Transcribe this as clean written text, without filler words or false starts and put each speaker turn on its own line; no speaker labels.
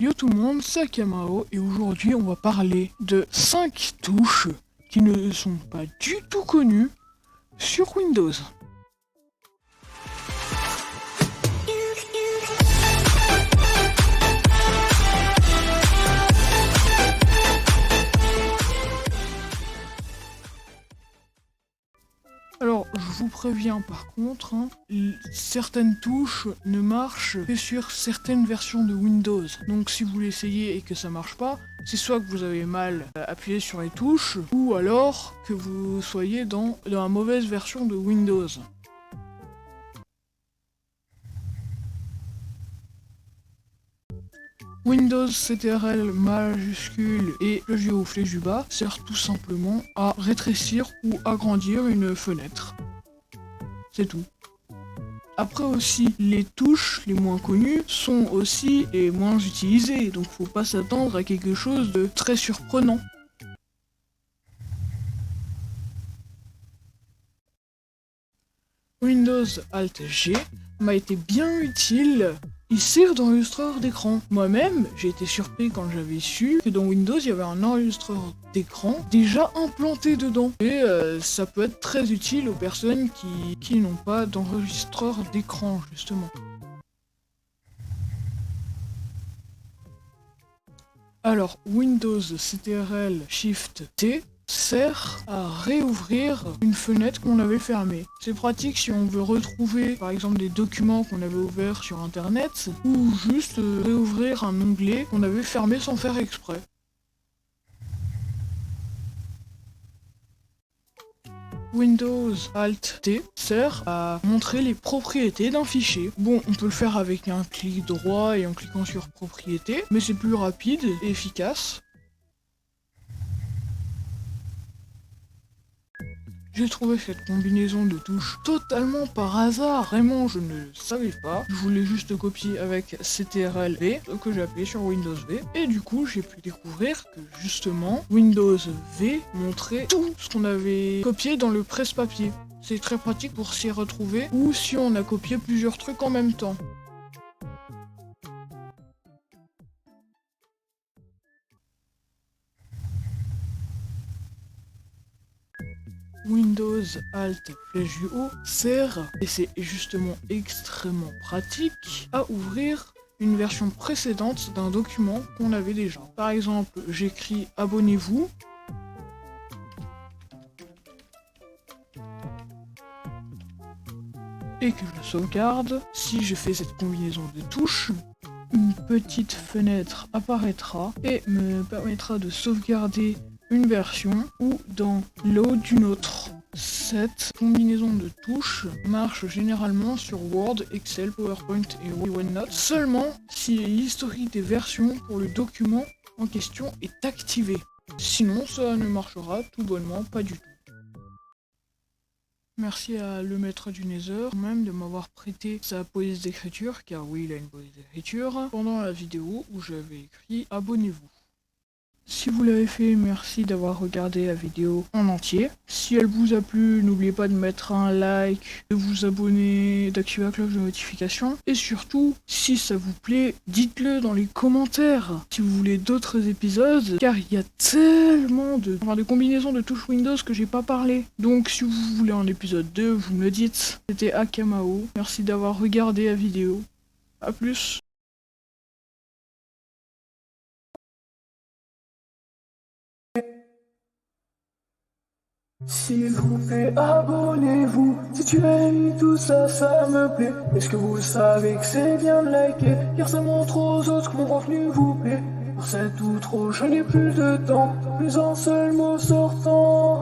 Yo tout le monde, c'est Akamao et aujourd'hui on va parler de 5 touches qui ne sont pas du tout connues sur Windows. Alors, je vous préviens par contre, certaines touches ne marchent que sur certaines versions de Windows. Donc si vous l'essayez et que ça marche pas, c'est soit que vous avez mal appuyé sur les touches, ou alors que vous soyez dans la mauvaise version de Windows. Windows CTRL majuscule et le géo flèche du bas sert tout simplement à rétrécir ou agrandir une fenêtre. C'est tout. Après aussi, les touches les moins connues sont aussi les moins utilisées, donc faut pas s'attendre à quelque chose de très surprenant. Windows Alt G m'a été bien utile. Il sert d'enregistreur d'écran. Moi-même, j'ai été surpris quand j'avais su que dans Windows, il y avait un enregistreur d'écran déjà implanté dedans. Et ça peut être très utile aux personnes qui n'ont pas d'enregistreur d'écran, justement. Alors, Windows CTRL Shift T sert à réouvrir une fenêtre qu'on avait fermée. C'est pratique si on veut retrouver par exemple des documents qu'on avait ouverts sur internet ou juste réouvrir un onglet qu'on avait fermé sans faire exprès. Windows Alt T sert à montrer les propriétés d'un fichier. Bon, on peut le faire avec un clic droit et en cliquant sur propriétés, mais c'est plus rapide et efficace. J'ai trouvé cette combinaison de touches totalement par hasard, vraiment je ne le savais pas. Je voulais juste copier avec CTRL V, que j'ai appuyé sur Windows V, et du coup j'ai pu découvrir que justement Windows V montrait tout ce qu'on avait copié dans le presse-papier. C'est très pratique pour s'y retrouver, ou si on a copié plusieurs trucs en même temps. Windows Alt flèche du haut sert, et c'est justement extrêmement pratique, à ouvrir une version précédente d'un document qu'on avait déjà. Par exemple, j'écris abonnez-vous, et que je sauvegarde. Si je fais cette combinaison de touches, une petite fenêtre apparaîtra et me permettra de sauvegarder une version ou dans l'autre d'une autre. Cette combinaison de touches marche généralement sur Word, Excel, PowerPoint et OneNote seulement si l'historique des versions pour le document en question est activé. Sinon, ça ne marchera tout bonnement pas du tout. Merci à le maître du Nether, même de m'avoir prêté sa police d'écriture, car oui, il a une police d'écriture, pendant la vidéo où j'avais écrit « Abonnez-vous ». Si vous l'avez fait, merci d'avoir regardé la vidéo en entier. Si elle vous a plu, n'oubliez pas de mettre un like, de vous abonner, d'activer la cloche de notification. Et surtout, si ça vous plaît, dites-le dans les commentaires si vous voulez d'autres épisodes, car il y a tellement de combinaisons de touches Windows que j'ai pas parlé. Donc si vous voulez un épisode 2, vous me le dites. C'était Akamao, merci d'avoir regardé la vidéo. A plus. S'il vous plaît, abonnez-vous. Si tu aimes tout ça, ça me plaît. Est-ce que vous savez que c'est bien de liker, car ça montre aux autres que mon contenu vous plaît. Pour cette outro, je n'ai plus de temps, plus un seul mot sortant.